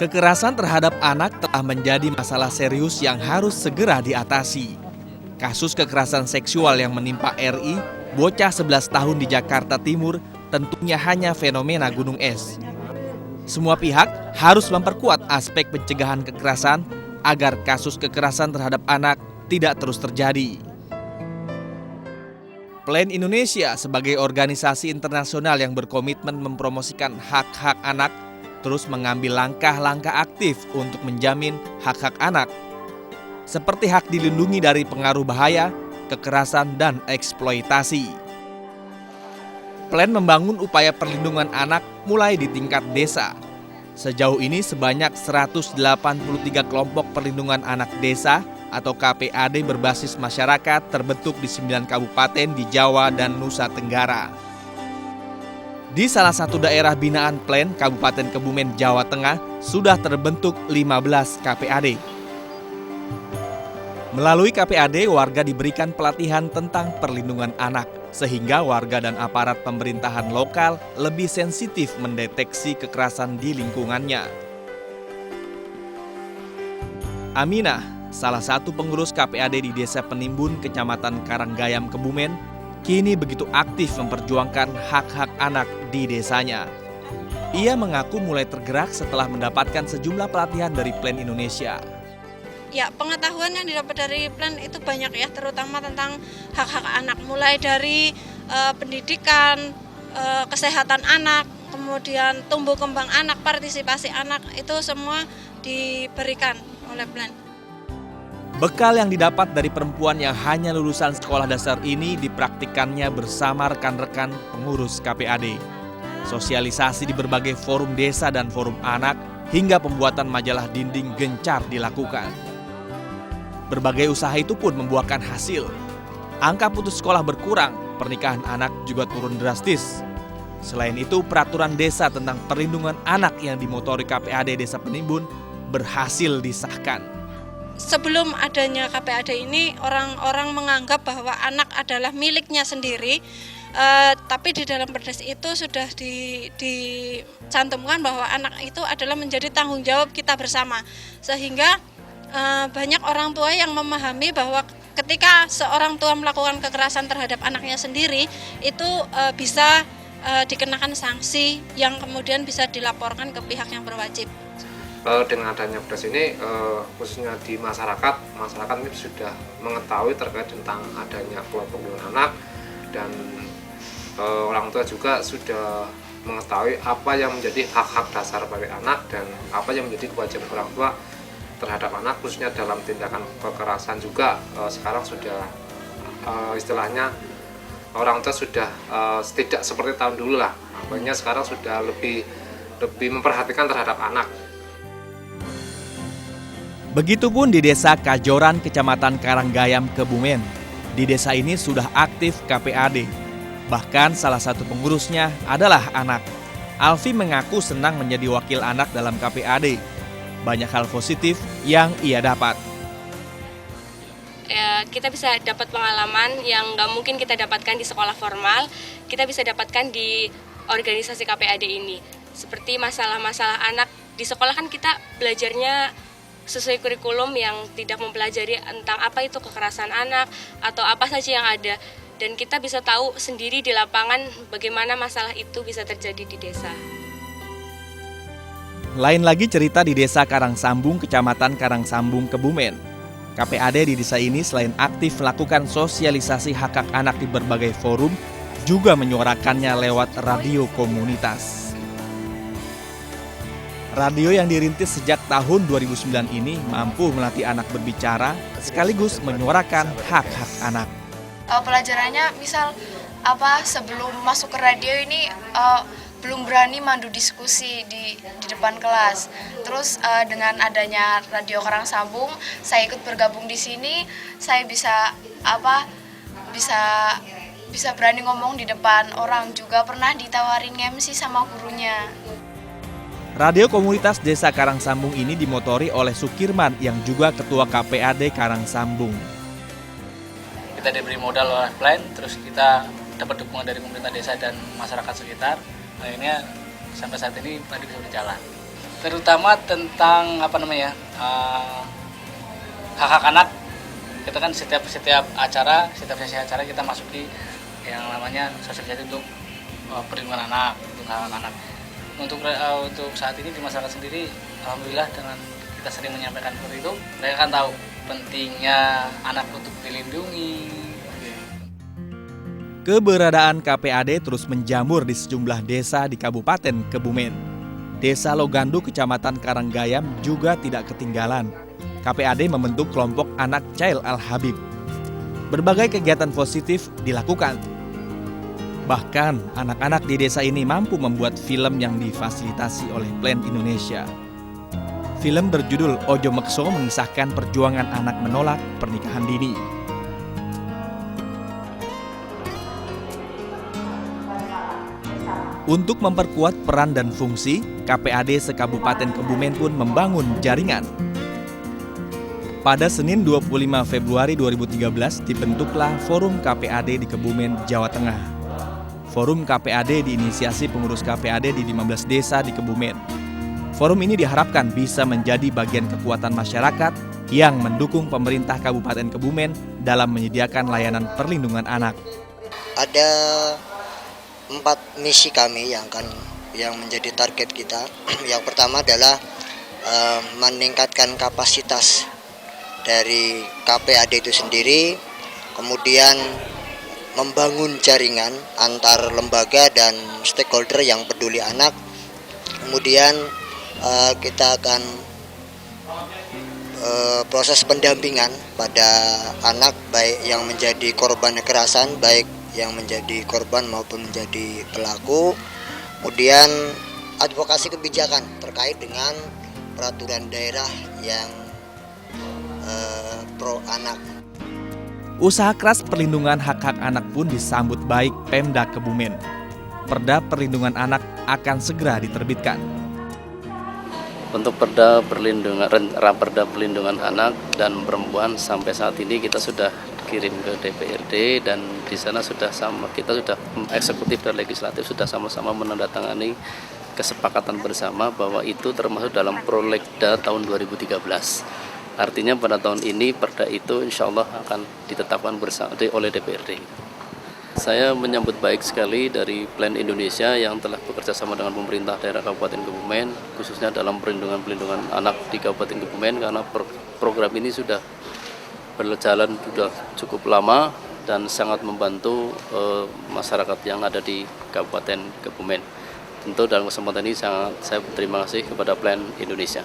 Kekerasan terhadap anak telah menjadi masalah serius yang harus segera diatasi. Kasus kekerasan seksual yang menimpa RI, bocah 11 tahun di Jakarta Timur, tentunya hanya fenomena gunung es. Semua pihak harus memperkuat aspek pencegahan kekerasan agar kasus kekerasan terhadap anak tidak terus terjadi. Plan Indonesia sebagai organisasi internasional yang berkomitmen mempromosikan hak-hak anak terus mengambil langkah-langkah aktif untuk menjamin hak-hak anak, seperti hak dilindungi dari pengaruh bahaya, kekerasan, dan eksploitasi. Plan membangun upaya perlindungan anak mulai di tingkat desa. Sejauh ini sebanyak 183 kelompok perlindungan anak desa atau KPAD berbasis masyarakat terbentuk di 9 kabupaten di Jawa dan Nusa Tenggara. Di salah satu daerah binaan Plan, Kabupaten Kebumen, Jawa Tengah, sudah terbentuk 15 KPAD. Melalui KPAD, warga diberikan pelatihan tentang perlindungan anak, sehingga warga dan aparat pemerintahan lokal lebih sensitif mendeteksi kekerasan di lingkungannya. Aminah, salah satu pengurus KPAD di Desa Penimbun, Kecamatan Karanggayam, Kebumen, kini begitu aktif memperjuangkan hak-hak anak di desanya. Ia mengaku mulai tergerak setelah mendapatkan sejumlah pelatihan dari Plan Indonesia. Ya, pengetahuan yang didapat dari Plan itu banyak ya, terutama tentang hak-hak anak, mulai dari pendidikan, kesehatan anak, kemudian tumbuh kembang anak, partisipasi anak, itu semua diberikan oleh Plan. Bekal yang didapat dari perempuan yang hanya lulusan sekolah dasar ini dipraktikannya bersama rekan-rekan pengurus KPAD. Sosialisasi di berbagai forum desa dan forum anak hingga pembuatan majalah dinding gencar dilakukan. Berbagai usaha itu pun membuahkan hasil. Angka putus sekolah berkurang, pernikahan anak juga turun drastis. Selain itu, peraturan desa tentang perlindungan anak yang dimotori KPAD Desa Penimbun berhasil disahkan. Sebelum adanya KPAD ini, orang-orang menganggap bahwa anak adalah miliknya sendiri, tapi di dalam Perdes itu sudah dicantumkan bahwa anak itu adalah menjadi tanggung jawab kita bersama. Sehingga banyak orang tua yang memahami bahwa ketika seorang tua melakukan kekerasan terhadap anaknya sendiri, itu bisa dikenakan sanksi yang kemudian bisa dilaporkan ke pihak yang berwajib. Dengan adanya Perdes ini, khususnya di masyarakat ini sudah mengetahui terkait tentang adanya kelompok perlindungan anak, dan orang tua juga sudah mengetahui apa yang menjadi hak-hak dasar bagi anak dan apa yang menjadi kewajiban orang tua terhadap anak, khususnya dalam tindakan kekerasan juga. Sekarang sudah istilahnya orang tua sudah tidak seperti tahun dulu lah, makanya sekarang sudah lebih memperhatikan terhadap anak. Begitupun di Desa Kajoran, Kecamatan Karanggayam, Kebumen. Di desa ini sudah aktif KPAD. Bahkan salah satu pengurusnya adalah anak. Alfi mengaku senang menjadi wakil anak dalam KPAD. Banyak hal positif yang ia dapat. Ya, kita bisa dapat pengalaman yang nggak mungkin kita dapatkan di sekolah formal, kita bisa dapatkan di organisasi KPAD ini. Seperti masalah-masalah anak, di sekolah kan kita belajarnya sesuai kurikulum yang tidak mempelajari tentang apa itu kekerasan anak atau apa saja yang ada. Dan kita bisa tahu sendiri di lapangan bagaimana masalah itu bisa terjadi di desa. Lain lagi cerita di Desa Karangsambung, Kecamatan Karangsambung, Kebumen. KPAD di desa ini selain aktif melakukan sosialisasi hak-hak anak di berbagai forum, juga menyuarakannya lewat radio komunitas. Radio yang dirintis sejak tahun 2009 ini mampu melatih anak berbicara sekaligus menyuarakan hak-hak anak. Pelajarannya misal sebelum masuk ke radio ini belum berani mandu diskusi di depan kelas. Terus dengan adanya Radio Karangsambung, saya ikut bergabung di sini, saya bisa berani ngomong di depan orang, juga pernah ditawarin MC sama gurunya. Radio komunitas Desa Karangsambung ini dimotori oleh Sukirman yang juga ketua KPAD Karangsambung. Kita diberi modal oleh Plan, terus kita dapat dukungan dari pemerintah desa dan masyarakat sekitar. Akhirnya sampai saat ini tadi bisa berjalan. terutama tentang hak-hak anak. Kita kan setiap acara, setiap sesi acara kita masuk di yang namanya sosialisasi untuk perlindungan anak, untuk hak anak. Untuk saat ini di masyarakat sendiri, alhamdulillah dengan kita sering menyampaikan seperti itu, mereka kan tahu pentingnya anak untuk dilindungi. Keberadaan KPAD terus menjamur di sejumlah desa di Kabupaten Kebumen. Desa Logandu, Kecamatan Karanggayam juga tidak ketinggalan. KPAD membentuk kelompok anak Child Al-Habib. Berbagai kegiatan positif dilakukan. Bahkan anak-anak di desa ini mampu membuat film yang difasilitasi oleh Plan Indonesia. Film berjudul Ojo Mekso mengisahkan perjuangan anak menolak pernikahan dini. Untuk memperkuat peran dan fungsi, KPAD se-Kabupaten Kebumen pun membangun jaringan. Pada Senin 25 Februari 2013 dibentuklah Forum KPAD di Kebumen, Jawa Tengah. Forum KPAD diinisiasi pengurus KPAD di 15 desa di Kebumen. Forum ini diharapkan bisa menjadi bagian kekuatan masyarakat yang mendukung pemerintah Kabupaten Kebumen dalam menyediakan layanan perlindungan anak. Ada 4 misi kami yang menjadi target kita. Yang pertama adalah meningkatkan kapasitas dari KPAD itu sendiri, kemudian membangun jaringan antar lembaga dan stakeholder yang peduli anak. Kemudian kita akan proses pendampingan pada anak, baik yang menjadi korban kekerasan, baik yang menjadi korban maupun menjadi pelaku. Kemudian advokasi kebijakan terkait dengan peraturan daerah yang pro anak. Usaha keras perlindungan hak-hak anak pun disambut baik Pemda Kebumen. Perda Perlindungan Anak akan segera diterbitkan. Untuk Perda Perlindungan Anak dan Perempuan sampai saat ini kita sudah kirim ke DPRD dan di sana kita sudah eksekutif dan legislatif sudah sama-sama menandatangani kesepakatan bersama bahwa itu termasuk dalam Prolegda tahun 2013. Artinya pada tahun ini Perda itu insya Allah akan ditetapkan bersama oleh DPRD. Saya menyambut baik sekali dari Plan Indonesia yang telah bekerja sama dengan pemerintah daerah Kabupaten Kebumen, khususnya dalam perlindungan anak di Kabupaten Kebumen, karena program ini sudah berjalan sudah cukup lama dan sangat membantu masyarakat yang ada di Kabupaten Kebumen. Tentu dalam kesempatan ini saya berterima kasih kepada Plan Indonesia.